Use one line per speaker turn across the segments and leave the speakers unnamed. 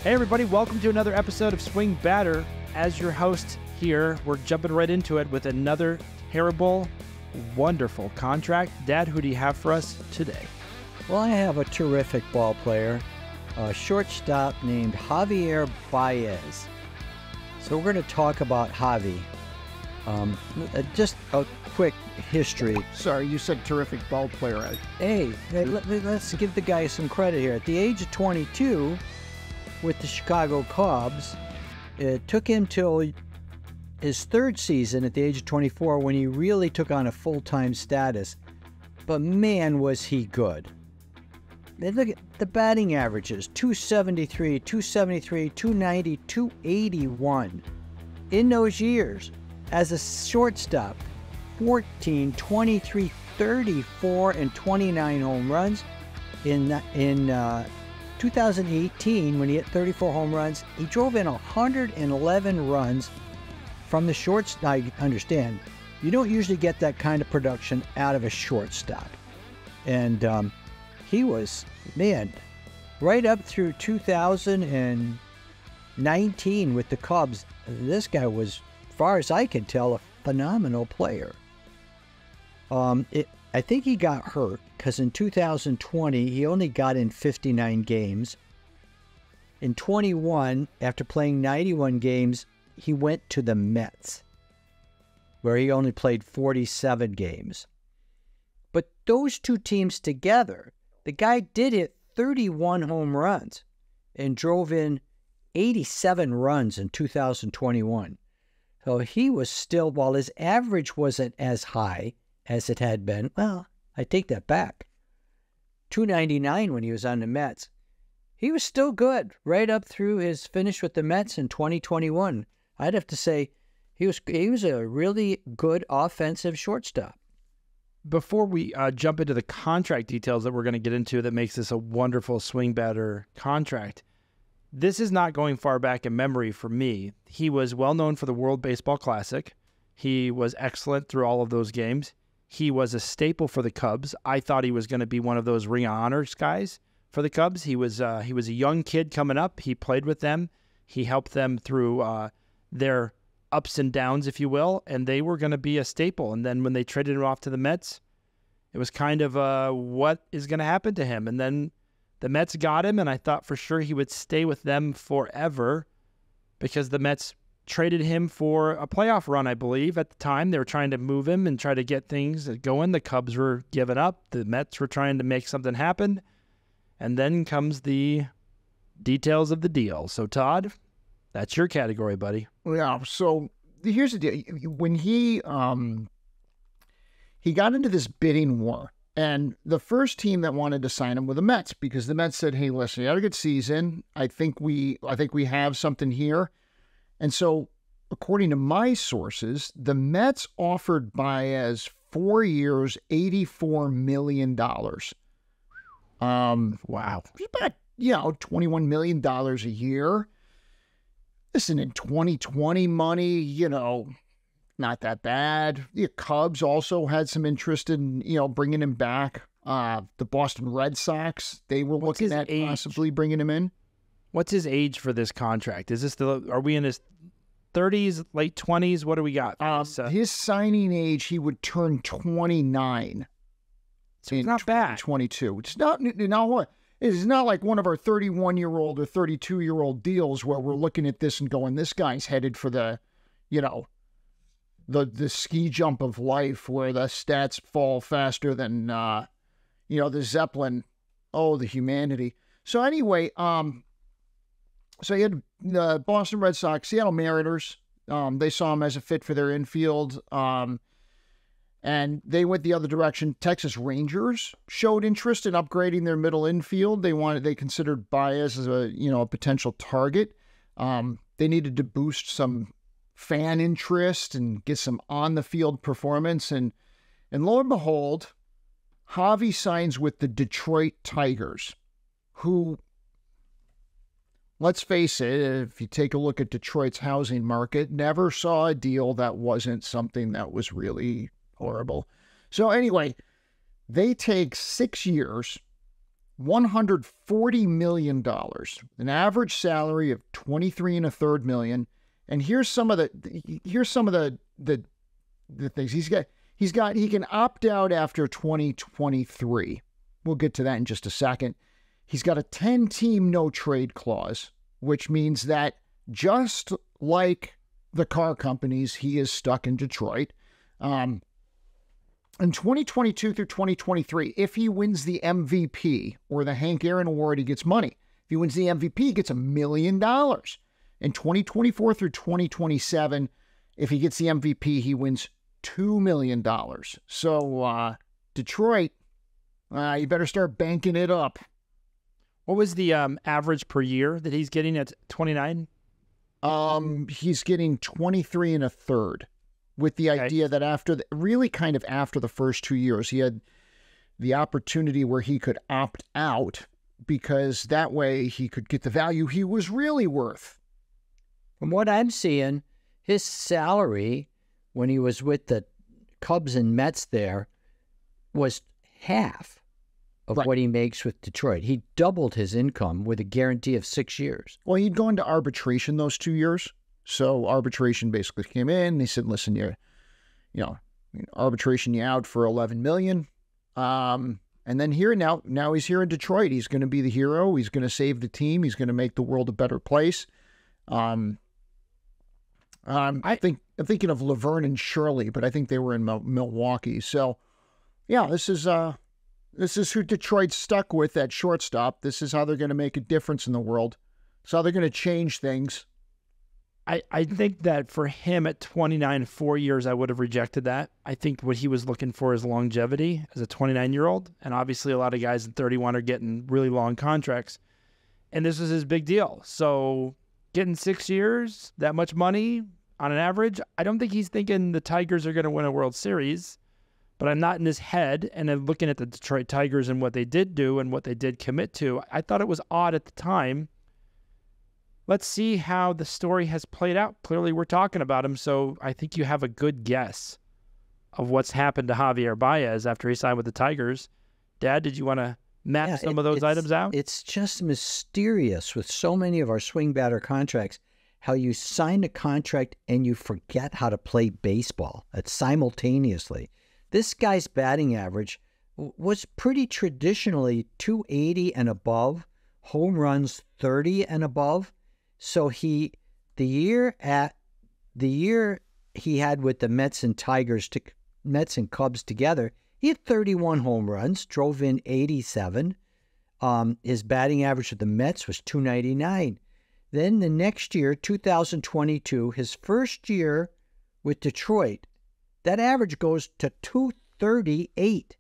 Hey everybody, welcome to another episode of Swing Batter. As your host here, we're jumping right into it with another terrible, wonderful contract. Dad, who do you have for us today?
Well, I have a terrific ball player, a shortstop named Javier Baez. So we're going to talk about Javi. Just a quick history.
Sorry, you said terrific ball player.
Hey, let's give the guy some credit here. At the age of 22, with the Chicago Cubs, it took him till his third season at the age of 24 when he really took on a full-time status. But man, was he good. Look at the batting averages, 273, 273, 290, 281. In those years, as a shortstop, 14, 23, 34, and 29 home runs. In 2018, when he hit 34 home runs, he drove in 111 runs from the shortstop. I understand, you don't usually get that kind of production out of a shortstop. And he was, man, right up through 2019 with the Cubs, this guy was, as far as I can tell, a phenomenal player. I think he got hurt because in 2020, he only got in 59 games. In 21, after playing 91 games, he went to the Mets, where he only played 47 games. But those two teams together, the guy did hit 31 home runs and drove in 87 runs in 2021. So he was still, while his average wasn't as high as it had been, well, I take that back. 299 when he was on the Mets. He was still good right up through his finish with the Mets in 2021. I'd have to say he was a really good offensive shortstop.
Before we jump into the contract details that we're going to get into that makes this a wonderful Swing Batter contract, this is not going far back in memory for me. He was well known for the World Baseball Classic. He was excellent through all of those games. He was a staple for the Cubs. I thought he was going to be one of those Ring of Honors guys for the Cubs. He was a young kid coming up. He played with them. He helped them through their ups and downs, if you will, and they were going to be a staple. And then when they traded him off to the Mets, it was kind of what is going to happen to him. And then the Mets got him, and I thought for sure he would stay with them forever because the Mets traded him for a playoff run, I believe. At the time, they were trying to move him and try to get things going. The Cubs were giving up. The Mets were trying to make something happen. And then comes the details of the deal. So, Todd, that's your category, buddy.
Yeah, so here's the deal. When he got into this bidding war, and the first team that wanted to sign him were the Mets, because the Mets said, hey, listen, you had a good season. I think we have something here. And so, according to my sources, the Mets offered Baez 4 years, $84 million.
Wow.
About, $21 million a year. Listen, in 2020 money, not that bad. The Cubs also had some interest in, bringing him back. The Boston Red Sox, they were looking at possibly bringing him in.
What's his age for this contract? Are we in his 30s, late 20s? What do we got?
His signing age, he would turn 29.
So it's not bad.
22. It's not what? It's not like one of our 31-year-old or 32-year-old deals where we're looking at this and going, this guy's headed for the ski jump of life where the stats fall faster than, the Zeppelin. Oh, the humanity. So anyway, so you had the Boston Red Sox, Seattle Mariners. They saw him as a fit for their infield. And they went the other direction. Texas Rangers showed interest in upgrading their middle infield. They considered Baez as a potential target. They needed to boost some fan interest and get some on the field performance. And lo and behold, Javi signs with the Detroit Tigers, who, let's face it, if you take a look at Detroit's housing market, never saw a deal that wasn't something that was really horrible. So anyway, they take 6 years, $140 million, an average salary of $23.33 million. And here's some of the things he can opt out after 2023. We'll get to that in just a second. He's got a 10-team no-trade clause, which means that just like the car companies, he is stuck in Detroit. In 2022 through 2023, if he wins the MVP or the Hank Aaron Award, he gets money. If he wins the MVP, he gets $1 million. In 2024 through 2027, if he gets the MVP, he wins $2 million. So, Detroit, you better start banking it up.
What was the average per year that he's getting at 29?
He's getting 23.33, with the idea that after the first 2 years, he had the opportunity where he could opt out, because that way he could get the value he was really worth.
From what I'm seeing, his salary when he was with the Cubs and Mets there was half of what he makes with Detroit. He doubled his income with a guarantee of 6 years.
Well, he'd gone to arbitration those 2 years. So arbitration basically came in. They said, listen, arbitration you out for $11 million. And then now he's here in Detroit. He's going to be the hero. He's going to save the team. He's going to make the world a better place. I'm thinking of Laverne and Shirley, but I think they were in Milwaukee. So, yeah, this is who Detroit's stuck with at shortstop. This is how they're going to make a difference in the world. So they're going to change things.
I think that for him at 29, 4 years, I would have rejected that. I think what he was looking for is longevity as a 29-year-old. And obviously a lot of guys at 31 are getting really long contracts. And this was his big deal. So getting 6 years, that much money on an average, I don't think he's thinking the Tigers are going to win a World Series. But I'm not in his head. And then looking at the Detroit Tigers and what they did do and what they did commit to, I thought it was odd at the time. Let's see how the story has played out. Clearly, we're talking about him, so I think you have a good guess of what's happened to Javier Baez after he signed with the Tigers. Dad, did you want to map some of those items out?
It's just mysterious with so many of our swing batter contracts, how you sign a contract and you forget how to play baseball simultaneously. This guy's batting average was pretty traditionally 280 and above, home runs 30 and above. So the year he had with the Mets and Cubs together, he had 31 home runs, drove in 87. His batting average with the Mets was 299. Then the next year, 2022, his first year with Detroit, that average goes to 238.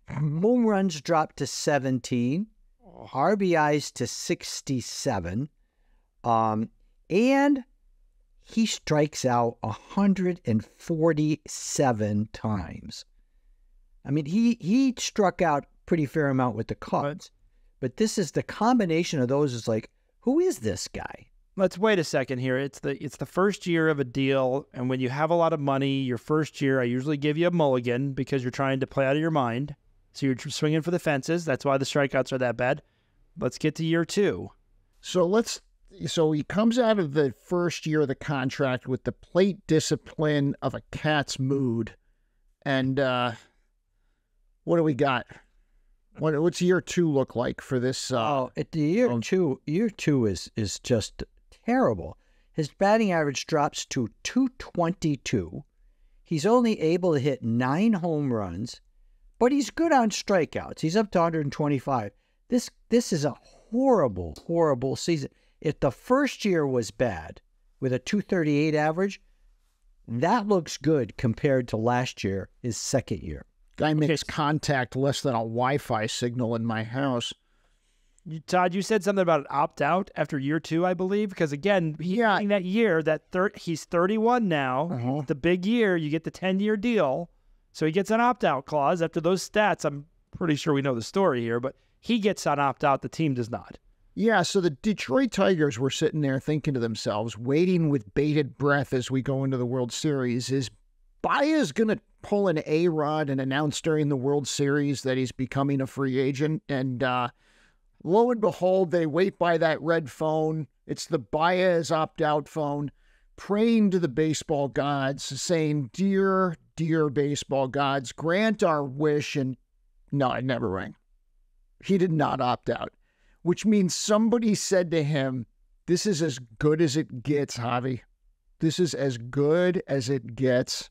Home runs dropped to 17, RBIs to 67. And he strikes out 147 times. I mean, he struck out pretty fair amount with the Cubs, but this is the combination of those is like, who is this guy?
Let's wait a second here. It's the first year of a deal, and when you have a lot of money, your first year, I usually give you a mulligan because you're trying to play out of your mind. So you're swinging for the fences. That's why the strikeouts are that bad. Let's get to year two.
So he comes out of the first year of the contract with the plate discipline of a cat's mood. And what do we got? What's year two look like for this?
At the year two is just terrible. His batting average drops to 222. He's only able to hit 9 home runs, but he's good on strikeouts. He's up to 125. This is a horrible, horrible season. If the first year was bad with a 238 average, that looks good compared to last year, his second year.
Guy makes contact less than a Wi-Fi signal in my house.
Todd, you said something about an opt-out after year two, I believe, because, again, that year, he's 31 now.
Uh-huh.
The big year, you get the 10-year deal, so he gets an opt-out clause. After those stats, I'm pretty sure we know the story here, but he gets an opt-out, the team does not.
Yeah, so the Detroit Tigers were sitting there thinking to themselves, waiting with bated breath as we go into the World Series, is Baez going to pull an A-Rod and announce during the World Series that he's becoming a free agent? And lo and behold, they wait by that red phone. It's the Baez opt-out phone, praying to the baseball gods, saying, dear, dear baseball gods, grant our wish. And no, it never rang. He did not opt out, which means somebody said to him, this is as good as it gets, Javi. This is as good as it gets.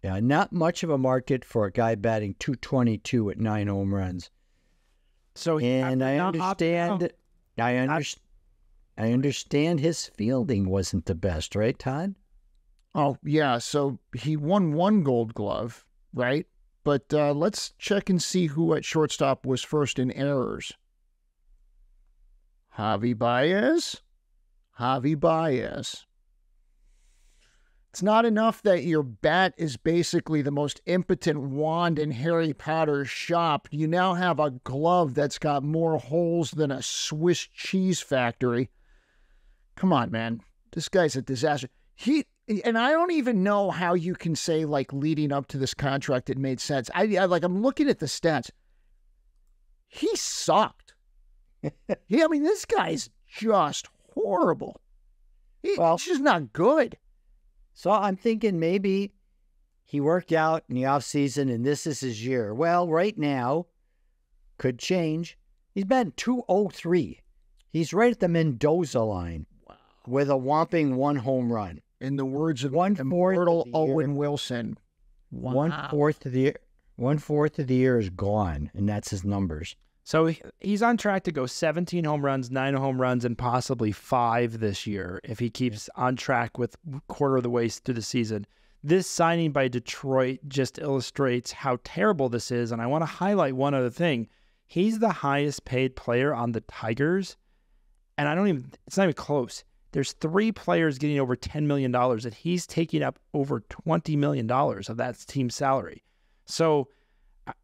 Yeah, not much of a market for a guy batting .222 at 9 home runs.
So
and I understand his fielding wasn't the best, right, Todd?
Oh, yeah. So he won 1 Gold Glove, right? But let's check and see who at shortstop was first in errors. Javi Baez. Javi Baez. It's not enough that your bat is basically the most impotent wand in Harry Potter's shop. You now have a glove that's got more holes than a Swiss cheese factory. Come on, man. This guy's a disaster. And I don't even know how you can say, like, leading up to this contract, it made sense. I'm looking at the stats. He sucked. I mean, this guy's just horrible. He's just not good.
So I'm thinking maybe he worked out in the offseason and this is his year. Well, right now, could change. He's batting .203. He's right at the Mendoza line with a whopping 1 home run.
In the words of
immortal
Owen Wilson.
Wow. 1/4 of the year is gone, and that's his numbers.
So he's on track to go 17 home runs, 9 home runs, and possibly 5 this year if he keeps on track with quarter of the way through the season. This signing by Detroit just illustrates how terrible this is, and I want to highlight one other thing. He's the highest paid player on the Tigers, and it's not even close. There's 3 players getting over $10 million, and he's taking up over $20 million of that team's salary. So,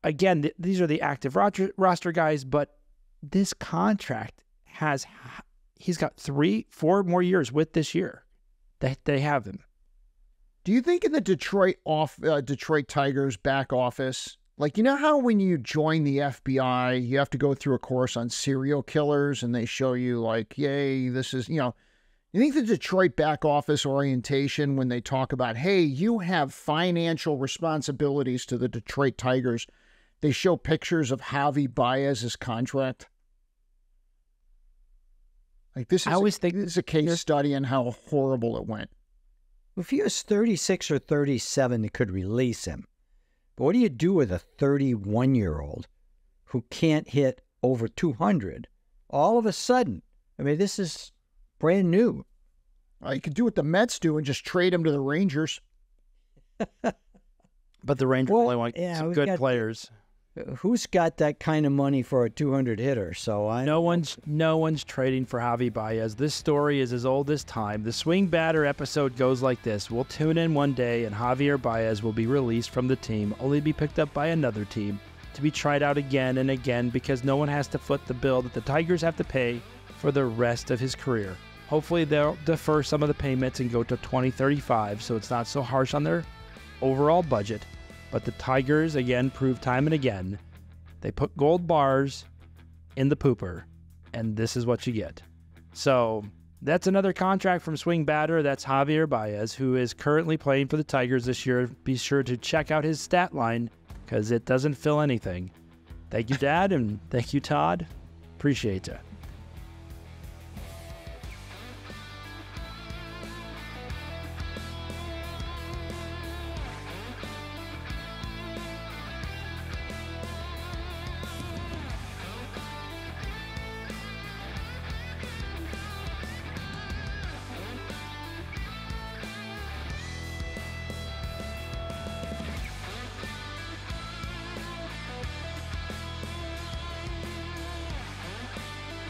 again, these are the active roster guys, but this contract he's got 3-4 more years with this year that they have him.
Do you think in the Detroit Tigers back office, like, you know how when you join the FBI, you have to go through a course on serial killers and they show you like, yay, this is, you think the Detroit back office orientation, when they talk about, hey, you have financial responsibilities to the Detroit Tigers, they show pictures of Javi Baez's contract? Like, this is a case study in how horrible it went.
If he was 36 or 37, they could release him. But what do you do with a 31-year-old who can't hit over 200 all of a sudden? I mean, this is brand new.
You could do what the Mets do and just trade him to the Rangers.
But the Rangers only want some good players.
Who's got that kind of money for a 200 hitter?
No one's trading for Javi Baez. This story is as old as time. The Swing Batter episode goes like this. We'll tune in one day and Javier Baez will be released from the team, only to be picked up by another team, to be tried out again and again because no one has to foot the bill that the Tigers have to pay for the rest of his career. Hopefully they'll defer some of the payments and go to 2035 so it's not so harsh on their overall budget. But the Tigers, again, prove time and again, they put gold bars in the pooper, and this is what you get. So that's another contract from Swing Batter. That's Javier Baez, who is currently playing for the Tigers this year. Be sure to check out his stat line because it doesn't fill anything. Thank you, Dad, and thank you, Todd. Appreciate it.